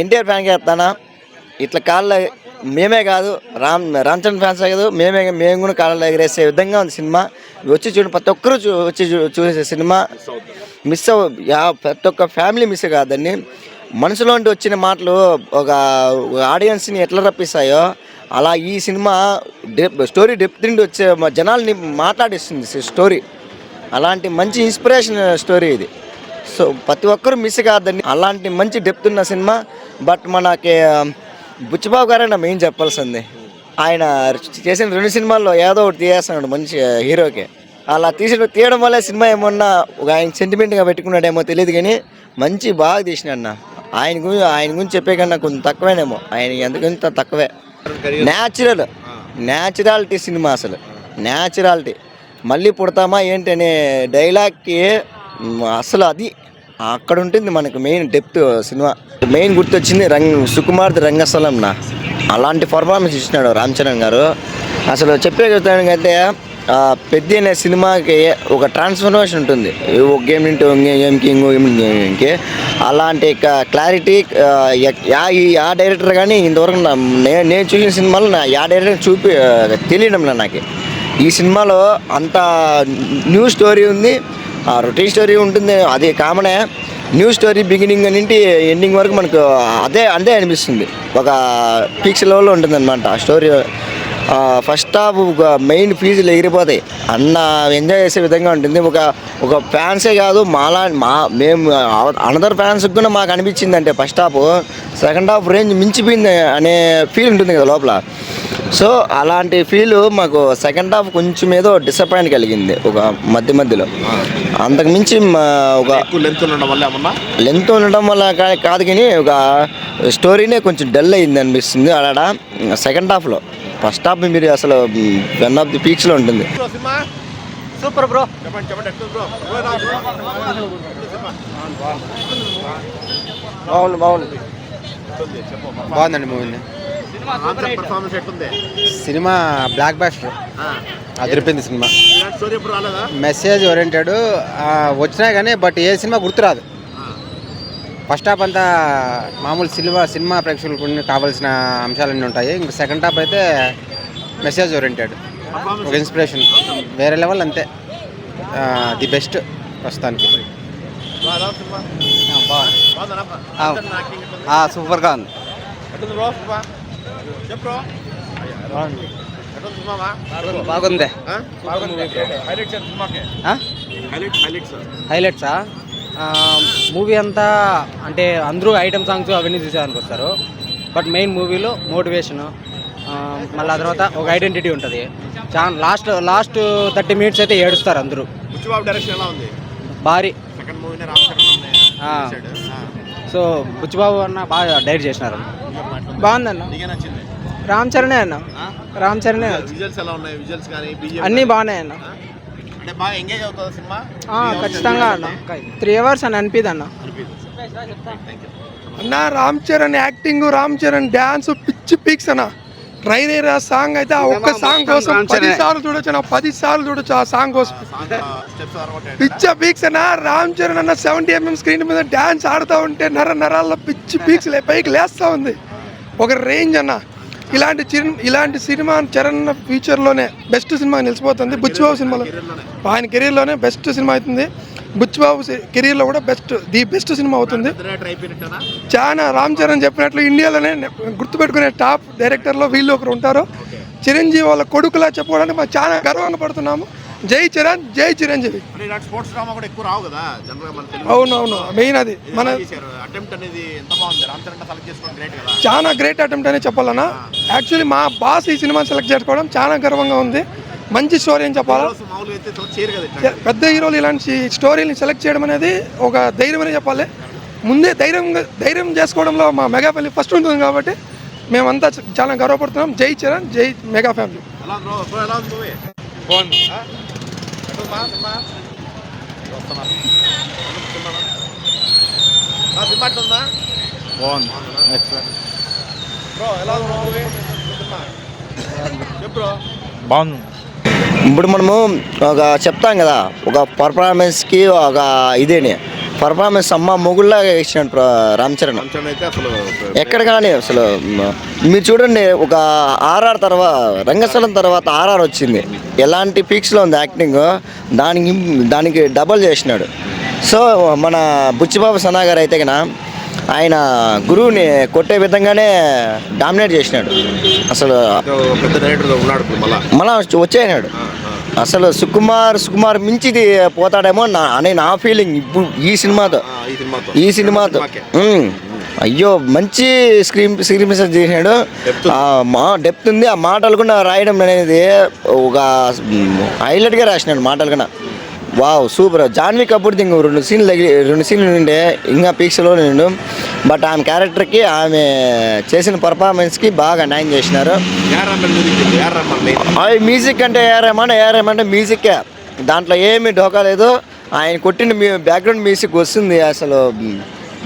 ఎన్టీఆర్ ఫ్యాన్కి వేస్తానా ఇట్లా కాళ్ళ మేమే కాదు రామ్ చరణ్ ఫ్యాన్స్ కాదు మేము కూడా కాళ్ళ ఎగరేసే విధంగా ఉంది సినిమా. వచ్చి చూడండి, ప్రతి ఒక్కరూ వచ్చి చూసే సినిమా. మిస్ ప్రతి ఒక్క ఫ్యామిలీ మిస్ కాదండి. మనసులో వచ్చిన మాటలు ఒక ఆడియన్స్ని ఎట్లా రప్పిస్తాయో అలా ఈ సినిమా స్టోరీ డెప్త్ నుండి వచ్చే జనాల్ని మాట్లాడిస్తుంది స్టోరీ. అలాంటి మంచి ఇన్స్పిరేషన్ స్టోరీ ఇది. సో ప్రతి ఒక్కరు మిస్ కాదండి, అలాంటి మంచి డెప్త్ ఉన్న సినిమా. బట్ మనకి బుచ్చిబాబు గారైనా మెయిన్ చెప్పాల్సింది. ఆయన చేసిన 2 సినిమాల్లో ఏదో ఒకటి తీయేస్తున్నాడు మంచి హీరోకి. అలా తీయడం వల్లే సినిమా ఏమన్నా ఆయన సెంటిమెంట్గా పెట్టుకున్నాడేమో తెలియదు, కానీ మంచి బాగా తీసినాడు. ఆయన గురించి చెప్పే కన్నా కొంచెం తక్కువేనేమో, ఆయన ఎందుకంత తక్కువే. న్యాచురాలిటీ సినిమా, అసలు న్యాచురాలిటీ. మళ్ళీ పుడతామా ఏంటి అనే డైలాగ్కి అసలు అది అక్కడ ఉంటుంది మనకు మెయిన్ డెప్త్ సినిమా. మెయిన్ గుర్తొచ్చింది సుకుమార్ది రంగస్థలం. అలాంటి పర్ఫార్మెన్స్ ఇచ్చినాడు రామ్ చరణ్ గారు. అసలు చెప్పే చెప్తానికంటే పెద్ద అనే సినిమాకి ఒక ట్రాన్స్ఫర్మేషన్ ఉంటుంది, ఒక గేమ్ నుండి గేమ్కి గేమ్కి. అలాంటి క్లారిటీ ఆ డైరెక్టర్ కానీ ఇంతవరకు నేను చూసిన సినిమాలో ఆ డైరెక్టర్ తెలియడం నాకు. ఈ సినిమాలో అంత న్యూ స్టోరీ ఉంది, రొటీన్ స్టోరీ ఉంటుంది, అది కామనే. న్యూ స్టోరీ బిగినింగ్ నుండి ఎండింగ్ వరకు మనకు అదే అనిపిస్తుంది. ఒక పీక్స్ లెవెల్లో ఉంటుంది అనమాట ఆ స్టోరీ. ఫస్ట్ హాఫ్ మెయిన్ ఫీజులు ఎగిరిపోతాయి, ఎంజాయ్ చేసే విధంగా ఉంటుంది. ఒక ఫ్యాన్సే కాదు, మేము అనదర్ ఫ్యాన్స్కి కూడా మాకు అనిపించింది అంటే first half. Second half range మించిపోయింది అనే ఫీల్ ఉంటుంది కదా లోపల. సో అలాంటి ఫీల్ మాకు సెకండ్ హాఫ్ కొంచెం ఏదో డిసప్పాయింట్ కలిగింది ఒక మధ్యలో. అంతకుమించి ఒక లెంత్ ఉండడం వల్ల కాదు, కానీ ఒక స్టోరీనే కొంచెం డల్ అయింది అనిపిస్తుంది అలా సెకండ్ హాఫ్లో. ఫస్ట్ హాఫ్ మీరు అసలు 1 ఆఫ్ ది పీక్స్లో ఉంటుంది. Super bro. బాగుందండి మూవీని. సినిమా బ్లాక్ బాస్టర్ అదిరిపోయింది సినిమా. మెసేజ్ ఓరియంటెడ్ వచ్చినా కానీ బట్ ఏ సినిమా గుర్తురాదు. ఫస్ట్ హాఫ్ అంతా మామూలు సినిమా ప్రేక్షకులకు కావాల్సిన అంశాలన్నీ ఉంటాయి. ఇంక సెకండ్ హాఫ్ అయితే మెసేజ్ ఓరియంటెడ్, ఒక ఇన్స్పిరేషన్ వేరే లెవెల్. అంతే ది బెస్ట్ ప్రస్తుతానికి. సూపర్గా ఉంది. బాగుంది. హైలైట్సా మూవీ అంతా అంటే అందరూ ఐటమ్ సాంగ్స్ అవన్నీ చూసేదానికి వస్తారు. బట్ మెయిన్ మూవీలో మోటివేషను, మళ్ళీ ఆ తర్వాత ఒక ఐడెంటిటీ ఉంటుంది. చాలా లాస్ట్ 30 minutes అయితే ఏడుస్తారు అందరూ. భారీ. సో బుచ్చిబాబు అన్న బాగా డైరెక్ట్ చేసినారు. బాగుందన్న. రామ్ చరణే అన్న. అన్నీ బాగున్నాయి అన్న. ఖచ్చితంగా అన్న 3 hours అని అనిపిది అన్న. రామ్ చరణ్ యాక్టింగ్, రామ్ చరణ్ డ్యాన్స్ పిచ్చి పీక్స్ అన్న. రైరేరా సాంగ్ అయితే ఆ ఒక్క సాంగ్ కోసం 10 సార్లు చూడొచ్చు అన్న, 10 సార్లు చూడొచ్చు ఆ సాంగ్ కోసం. పిచ్చ పీక్స్ అన్న. రామ్ చరణ్ అన్న 70 mm స్క్రీన్ మీద డ్యాన్స్ ఆడుతూ ఉంటే నరాల్లో పిచ్చి పీక్స్ పైకి లేస్తూ ఉంది. ఒక రేంజ్ అన్న. ఇలాంటి సినిమా చరణ్ ఫ్యూచర్లోనే బెస్ట్ సినిమా నిలిచిపోతుంది. బుచ్చిబాబు సినిమాలో ఆయన కెరీర్లోనే బెస్ట్ సినిమా అవుతుంది. బుచ్చిబాబు కెరీర్లో కూడా ది బెస్ట్ సినిమా అవుతుంది. చాలా రామ్ చరణ్ చెప్పినట్లు ఇండియాలోనే గుర్తుపెట్టుకునే టాప్ డైరెక్టర్లో వీళ్ళు ఒకరు ఉంటారు. చిరంజీవి వాళ్ళ కొడుకులా చెప్పుకోవడానికి మేము చాలా గర్వంగా పడుతున్నాము. జై చరణ్, జై చిరంజీవి. అవునవును, మెయిన్ అది మన చాలా గ్రేట్ అటెంప్ట్ అనే చెప్పాలన్నా. యాక్చువల్లీ మా బాస్ ఈ సినిమా సెలెక్ట్ చేసుకోవడం చాలా గర్వంగా ఉంది. మంచి స్టోరీ అని చెప్పాలా. పెద్ద హీరోలు ఇలాంటి స్టోరీని సెలెక్ట్ చేయడం అనేది ఒక ధైర్యం అనే చెప్పాలి. ముందే ధైర్యం చేసుకోవడంలో మా మెగా ఫ్యామిలీ ఫస్ట్ ఉంటుంది కాబట్టి మేమంతా చాలా గర్వపడుతున్నాం. జై చరణ్, జై మెగా ఫ్యామిలీ. బాగుంది. ఇప్పుడు మనము ఒక చెప్తాం కదా, ఒక పర్ఫార్మెన్స్కి ఒక ఇదేని పర్ఫార్మెన్స్ అమ్మ మొగుళ్ళగా ఇచ్చినాడు రామ్ చరణ్. అయితే అసలు ఎక్కడ కానీ అసలు మీరు చూడండి, ఒక ఆర్ఆర్ తర్వాత రంగస్థలం తర్వాత ఆర్ఆర్ వచ్చింది, ఎలాంటి పీక్స్లో ఉంది యాక్టింగ్, దానికి డబల్ చేసినాడు. సో మన బుచ్చిబాబు సనా గారు అయితే కన్నా ఆయన గురువుని కొట్టే విధంగానే డామినేట్ చేసినాడు. అసలు పెద్ద డైరెక్టర్ ఉన్నాడు మళ్ళా వచ్చేసినాడు. అసలు సుకుమార్ మించిది పోతాడేమో అని నా ఫీలింగ్ ఇప్పుడు ఈ సినిమాతో. అయ్యో మంచి స్క్రీన్ మెసేజ్ చేసినాడు. డెప్త్ ఉంది, ఆ మాటలు కూడా రాయడం అనేది ఒక హైలైట్గా రాసినాడు మాటలు కూడా. Wow super. జాన్వీ కపూర్ ఇంక రెండు సీన్లు ఉండే ఇంకా పీక్స్లో నిండు. బట్ ఆమె క్యారెక్టర్కి ఆమె చేసిన పర్ఫార్మెన్స్కి బాగా న్యాయం చేసినారు. మ్యూజిక్ అంటే ఏఆర్ఎం మ్యూజిక్కే, దాంట్లో ఏమి డోకా లేదు. ఆయన కొట్టిన బ్యాక్గ్రౌండ్ మ్యూజిక్ వస్తుంది అసలు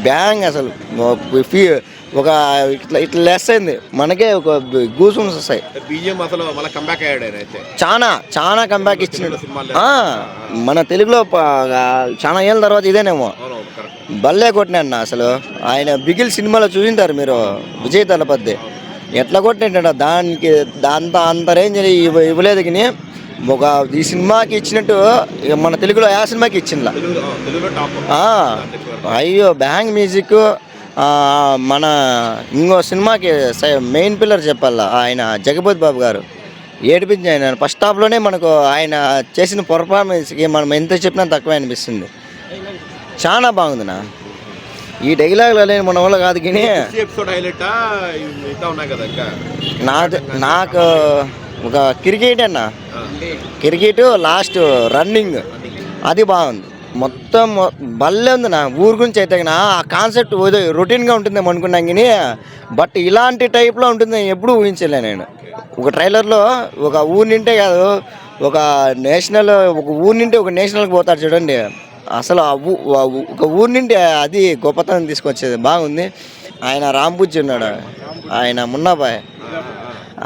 బ్యాంగ్, అసలు ఒక ఇట్లా లెస్ అయింది మనకే, ఒక గూస్ వస్తాయి. చాలా కంబ్యాక్ ఇచ్చినాడు. మన తెలుగులో చాలా ఏళ్ళ తర్వాత ఇదేనేమో బల్లే కొట్టినా అసలు. ఆయన బిగిల్ సినిమాలో చూసింటారు మీరు, విజయ్ తలపతి ఎట్లా కొట్టినాడు. దానికి అంత రేంజ్ ఇవ్వలేదు. కానీ ఒక ఈ సినిమాకి ఇచ్చినట్టు మన తెలుగులో ఆ సినిమాకి ఇచ్చిందిలా. అయ్యో బ్యాంగ్ మ్యూజిక్. మన ఇంకో సినిమాకి మెయిన్ పిల్లర్ చెప్పాల ఆయన జగపతి బాబు గారు ఏడిపించి ఆయన ఫస్ట్ హాఫ్లోనే మనకు ఆయన చేసిన పర్ఫార్మెన్స్కి మనం ఎంత చెప్పినా తక్కువే అనిపిస్తుంది. చాలా బాగుంది నా ఈ డైలాగులు లేని మన వల్ల కాదు. కానీ నాకు ఒక క్రికెట్ క్రికెట్ లాస్ట్ రన్నింగ్ అది బాగుంది. మొత్తం భలే ఉంది నా. ఊరు గురించి అయితే ఆ కాన్సెప్ట్ రొటీన్గా ఉంటుందేమో అనుకున్నాం, కానీ బట్ ఇలాంటి టైప్లో ఉంటుంది ఎప్పుడూ ఊహించలే నేను. ఒక ట్రైలర్లో ఒక ఊరు నింటే కాదు, ఒక ఊరు నింటే ఒక నేషనల్కి పోతాడు చూడండి. అసలు ఒక ఊరు నింటే అది గొప్పతనం తీసుకొచ్చేది బాగుంది. ఆయన రాంబుజ్జి ఉన్నాడు, ఆయన మున్నాబాయ్,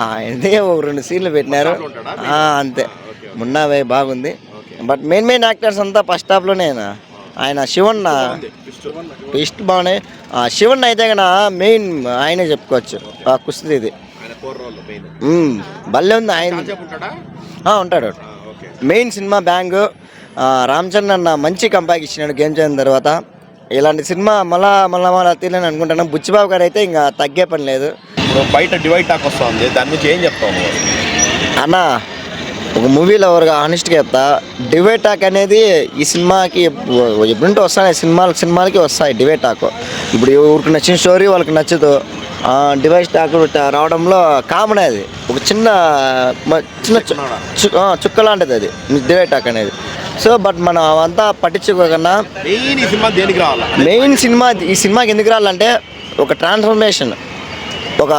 ఆయనదే ఒక 2 సీన్లు పెట్టినారు అంతే. మున్నాబాయ్ బాగుంది. బట్ మెయిన్ యాక్టర్స్ అంతా ఫస్ట్ హాఫ్లోనే. ఆయన శివన్న ట్విస్ట్ బాగున్నాయి. శివన్న అయితే కన్నా మెయిన్ ఆయనే చెప్పుకోవచ్చు. కుస్తీ ఇది భలే ఉంది. ఆయన ఉంటాడు. Main cinema bang. Ram Charan అన్న మంచి కంబ్యాక్ ఇచ్చినాడు గేమ్ చేసిన తర్వాత. ఇలాంటి సినిమా మళ్ళా తీయాలని అనుకుంటున్నాను. బుచ్చిబాబు గారు అయితే ఇంకా తగ్గే పని లేదు. ఇప్పుడు బయట డివైడ్ టాక్ వస్తుంది, దాని నుంచి ఏం చెప్తాము అన్న? ఒక మూవీలో ఎవరుగా హానెస్ట్గా చెప్తా, డివైడ్ టాక్ అనేది ఈ సినిమాకి ఎప్పుడంటే వస్తాయి, సినిమాలకి వస్తాయి డివైడ్ టాక్. ఇప్పుడు ఎవరికి నచ్చిన స్టోరీ వాళ్ళకి నచ్చదు. డివైడ్ టాక్ రావడంలో కామన్. అది ఒక చిన్న చుక్క లాంటిది అది డివైడ్ టాక్ అనేది. సో బట్ మనం అవంతా పట్టించుకోకుండా మెయిన్ ఈ సినిమాకి ఎందుకు రావాలంటే ఒక ట్రాన్స్ఫర్మేషన్, ఒక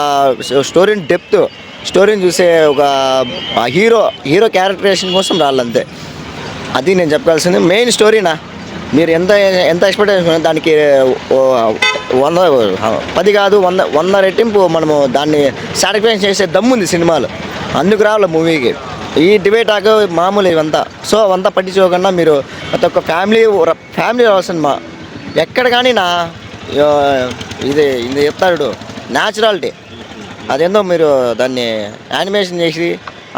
స్టోరీని డెప్త్, స్టోరీని చూసే ఒక హీరో క్యారెక్టరేషన్ కోసం రాళ్ళంతే. అది నేను చెప్పాల్సింది. మెయిన్ స్టోరీనా మీరు ఎంత ఎక్స్పెక్టేషన్ దానికి 10 కాదు 100 రెట్టింపు మనము దాన్ని సాటిస్ఫాక్షన్ చేసే దమ్ముంది సినిమాలో. అందుకు రావాలి మూవీకి. ఈ డిబేట్ టాక్ మామూలు ఇవంతా. సో అవంతా పట్టించుకోకుండా మీరు ప్రతి ఒక్క ఫ్యామిలీ రావాల్సిన ఎక్కడ కానీ ఇది చెప్తాడు న్యాచురాలిటీ. అదేందో మీరు దాన్ని యానిమేషన్ చేసి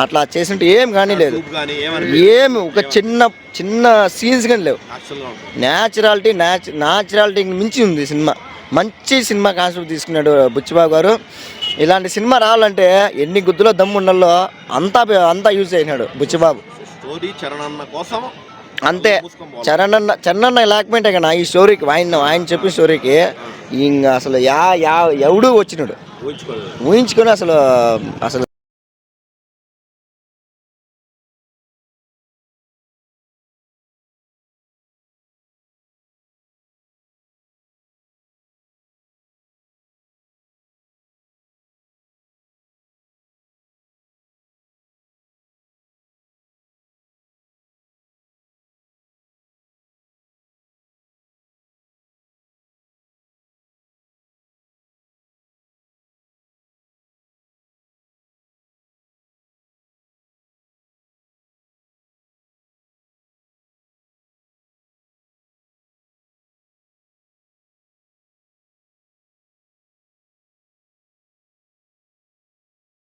అట్లా చేసింటే ఏం కానీ లేదు, ఏమి ఒక చిన్న సీన్స్ కానీ లేవు. న్యాచురాలిటీకి మించి ఉంది సినిమా. మంచి సినిమా కాన్సెప్ట్ తీసుకున్నాడు బుచ్చిబాబు గారు. ఇలాంటి సినిమా రావాలంటే ఎన్ని గుద్దులో దమ్ము ఉండాలో అంతా యూజ్ చేసినాడు బుచ్చిబాబు. అంతే. చరణ్ లేకపోయింటే కదా ఈ స్టోరీకి ఆయన చెప్పిన స్టోరీకి ఇంకా అసలు ఎవడు వచ్చినాడు ఊహించుకొని అసలు